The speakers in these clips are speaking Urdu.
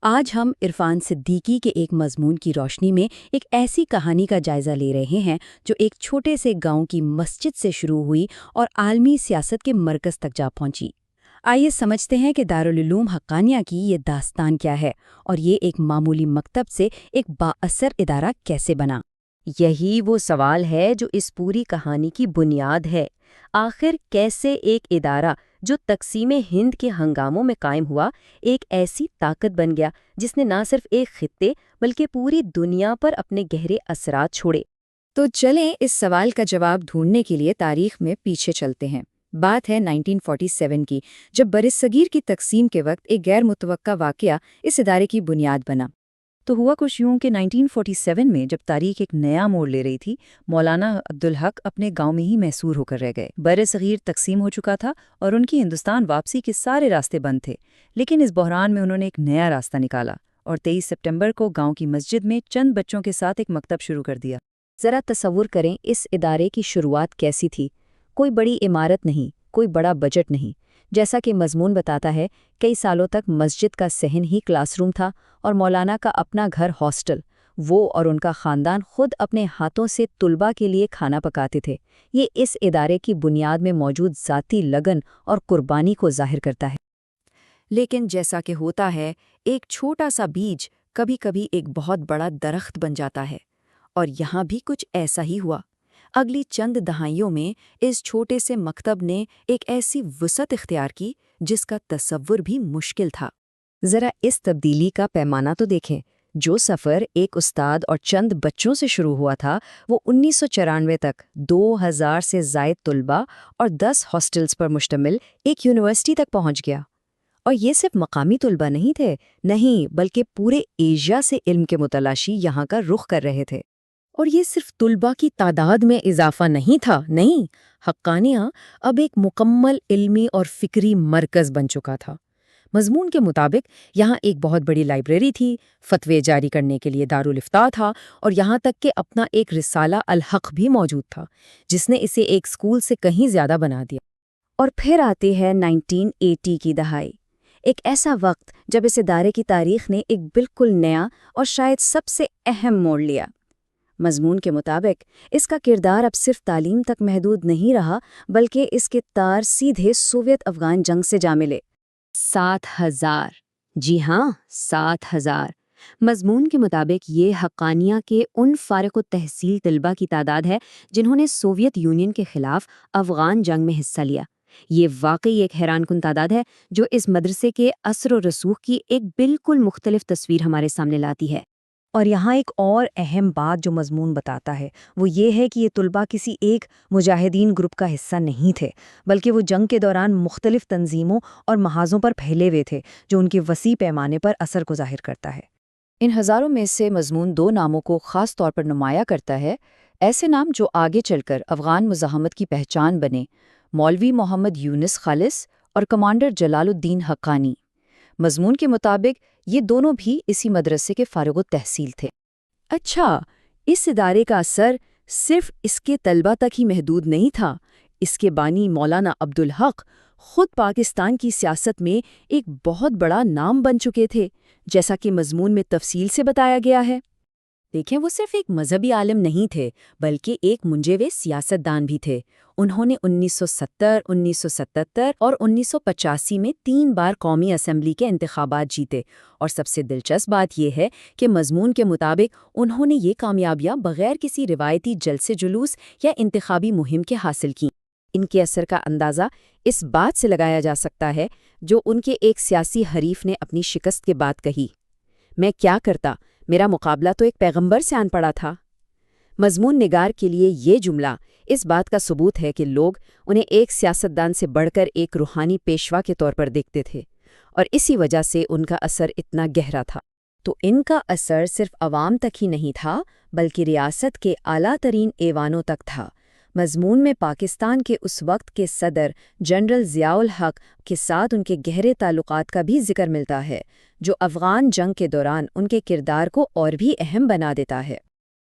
آج ہم عرفان صدیقی کے ایک مضمون کی روشنی میں ایک ایسی کہانی کا جائزہ لے رہے ہیں جو ایک چھوٹے سے گاؤں کی مسجد سے شروع ہوئی اور عالمی سیاست کے مرکز تک جا پہنچی۔ آئیے سمجھتے ہیں کہ دارالعلوم حقانیہ کی یہ داستان کیا ہے اور یہ ایک معمولی مکتب سے ایک بااثر ادارہ کیسے بنا۔ یہی وہ سوال ہے جو اس پوری کہانی کی بنیاد ہے۔ آخر کیسے ایک ادارہ جو تقسیم ہند کے ہنگاموں میں قائم ہوا ایک ایسی طاقت بن گیا جس نے نہ صرف ایک خطے بلکہ پوری دنیا پر اپنے گہرے اثرات چھوڑے۔ تو چلیں اس سوال کا جواب ڈھونڈنے کے لیے تاریخ میں پیچھے چلتے ہیں۔ بات ہے 1947 کی، جب برصغیر کی تقسیم کے وقت ایک غیر متوقع واقعہ اس ادارے کی بنیاد بنا۔ تو ہوا کچھ یوں کہ 1947 میں جب تاریخ ایک نیا موڑ لے رہی تھی، مولانا عبدالحق اپنے گاؤں میں ہی محصور ہو کر رہ گئے۔ برصغیر تقسیم ہو چکا تھا اور ان کی ہندوستان واپسی کے سارے راستے بند تھے، لیکن اس بحران میں انہوں نے ایک نیا راستہ نکالا اور 23 ستمبر کو گاؤں کی مسجد میں چند بچوں کے ساتھ ایک مکتب شروع کر دیا۔ ذرا تصور کریں اس ادارے کی شروعات کیسی تھی۔ کوئی بڑی عمارت نہیں، کوئی بڑا بجٹ نہیں۔ جیسا کہ مضمون بتاتا ہے، کئی سالوں تک مسجد کا صحن ہی کلاس روم تھا اور مولانا کا اپنا گھر ہاسٹل۔ وہ اور ان کا خاندان خود اپنے ہاتھوں سے طلباء کے لیے کھانا پکاتے تھے۔ یہ اس ادارے کی بنیاد میں موجود ذاتی لگن اور قربانی کو ظاہر کرتا ہے۔ لیکن جیسا کہ ہوتا ہے، ایک چھوٹا سا بیج کبھی کبھی ایک بہت بڑا درخت بن جاتا ہے، اور یہاں بھی کچھ ایسا ہی ہوا۔ اگلی چند دہائیوں میں اس چھوٹے سے مکتب نے ایک ایسی وسعت اختیار کی جس کا تصور بھی مشکل تھا۔ ذرا اس تبدیلی کا پیمانہ تو دیکھیں۔ جو سفر ایک استاد اور چند بچوں سے شروع ہوا تھا، وہ 1994 تک 2000 سے زائد طلباء اور 10 ہاسٹلز پر مشتمل ایک یونیورسٹی تک پہنچ گیا۔ اور یہ صرف مقامی طلباء نہیں تھے، نہیں بلکہ پورے ایشیا سے علم کے متلاشی یہاں کا رخ کر رہے تھے۔ اور یہ صرف طلباء کی تعداد میں اضافہ نہیں تھا، نہیں، حقانیہ اب ایک مکمل علمی اور فکری مرکز بن چکا تھا۔ مضمون کے مطابق یہاں ایک بہت بڑی لائبریری تھی، فتوے جاری کرنے کے لیے دارالافتاء تھا، اور یہاں تک کہ اپنا ایک رسالہ الحق بھی موجود تھا جس نے اسے ایک اسکول سے کہیں زیادہ بنا دیا۔ اور پھر آتی ہے 1980 کی دہائی، ایک ایسا وقت جب اس ادارے کی تاریخ نے ایک بالکل نیا اور شاید سب سے اہم موڑ لیا۔ مضمون کے مطابق اس کا کردار اب صرف تعلیم تک محدود نہیں رہا، بلکہ اس کے تار سیدھے سوویت افغان جنگ سے جا ملے۔ 7,000، جی ہاں، 7,000۔ مضمون کے مطابق یہ حقانیہ کے ان فارغ التحصیل طلباء کی تعداد ہے جنہوں نے سوویت یونین کے خلاف افغان جنگ میں حصہ لیا۔ یہ واقعی ایک حیران کن تعداد ہے جو اس مدرسے کے اثر و رسوخ کی ایک بالکل مختلف تصویر ہمارے سامنے لاتی ہے۔ اور یہاں ایک اور اہم بات جو مضمون بتاتا ہے وہ یہ ہے کہ یہ طلباء کسی ایک مجاہدین گروپ کا حصہ نہیں تھے، بلکہ وہ جنگ کے دوران مختلف تنظیموں اور محاذوں پر پھیلے ہوئے تھے، جو ان کے وسیع پیمانے پر اثر کو ظاہر کرتا ہے۔ ان ہزاروں میں سے مضمون 2 ناموں کو خاص طور پر نمایاں کرتا ہے، ایسے نام جو آگے چل کر افغان مزاحمت کی پہچان بنے: مولوی محمد یونس خالص اور کمانڈر جلال الدین حقانی۔ مضمون کے مطابق یہ دونوں بھی اسی مدرسے کے فارغ التحصیل تھے۔ اچھا، اس ادارے کا اثر صرف اس کے طلباء تک ہی محدود نہیں تھا۔ اس کے بانی مولانا عبدالحق خود پاکستان کی سیاست میں ایک بہت بڑا نام بن چکے تھے، جیسا کہ مضمون میں تفصیل سے بتایا گیا ہے۔ دیکھیں، وہ صرف ایک مذہبی عالم نہیں تھے بلکہ ایک منجے ہوئے سیاستدان بھی تھے۔ انہوں نے 1970، 1977 اور 1985 میں 3 بار قومی اسمبلی کے انتخابات جیتے، اور سب سے دلچسپ بات یہ ہے کہ مضمون کے مطابق انہوں نے یہ کامیابیاں بغیر کسی روایتی جلسے جلوس یا انتخابی مہم کے حاصل کیں۔ ان کے اثر کا اندازہ اس بات سے لگایا جا سکتا ہے جو ان کے ایک سیاسی حریف نے اپنی شکست کے بعد کہی: میں کیا کرتا، میرا مقابلہ تو ایک پیغمبر سے آن پڑا تھا۔ مضمون نگار کے لیے یہ جملہ اس بات کا ثبوت ہے کہ لوگ انہیں ایک سیاستدان سے بڑھ کر ایک روحانی پیشوا کے طور پر دیکھتے تھے، اور اسی وجہ سے ان کا اثر اتنا گہرا تھا۔ تو ان کا اثر صرف عوام تک ہی نہیں تھا بلکہ ریاست کے اعلیٰ ترین ایوانوں تک تھا۔ مضمون میں پاکستان کے اس وقت کے صدر جنرل ضیاء الحق کے ساتھ ان کے گہرے تعلقات کا بھی ذکر ملتا ہے، جو افغان جنگ کے دوران ان کے کردار کو اور بھی اہم بنا دیتا ہے۔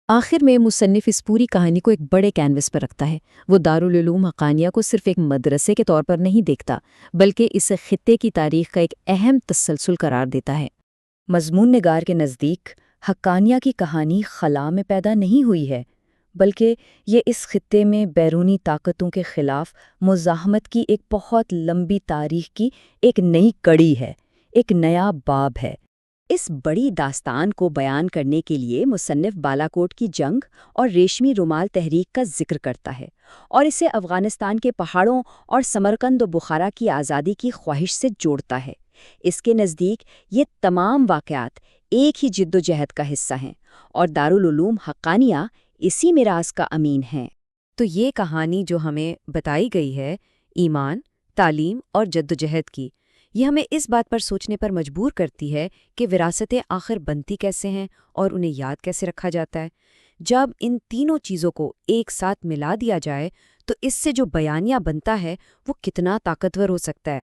آخر میں مصنف اس پوری کہانی کو ایک بڑے کینوس پر رکھتا ہے۔ وہ دارالعلوم حقانیہ کو صرف ایک مدرسے کے طور پر نہیں دیکھتا، بلکہ اس خطے کی تاریخ کا ایک اہم تسلسل قرار دیتا ہے۔ مضمون نگار کے نزدیک حقانیہ کی کہانی خلا میں پیدا نہیں ہوئی ہے، بلکہ یہ اس خطے میں بیرونی طاقتوں کے خلاف مزاحمت کی ایک بہت لمبی تاریخ کی ایک نئی کڑی ہے، ایک نیا باب ہے۔ اس بڑی داستان کو بیان کرنے کے لیے مصنف بالاکوٹ کی جنگ اور ریشمی رومال تحریک کا ذکر کرتا ہے، اور اسے افغانستان کے پہاڑوں اور سمرقند و بخارا کی آزادی کی خواہش سے جوڑتا ہے۔ اس کے نزدیک یہ تمام واقعات ایک ہی جد و جہد کا حصہ ہیں، اور دارالعلوم حقانیہ اسی میراث کا امین ہیں۔ تو یہ کہانی جو ہمیں بتائی گئی ہے، ایمان، تعلیم اور جدوجہد کی، یہ ہمیں اس بات پر سوچنے پر مجبور کرتی ہے کہ وراثتیں آخر بنتی کیسے ہیں اور انہیں یاد کیسے رکھا جاتا ہے۔ جب ان تینوں چیزوں کو ایک ساتھ ملا دیا جائے تو اس سے جو بیانیہ بنتا ہے وہ کتنا طاقتور ہو سکتا ہے۔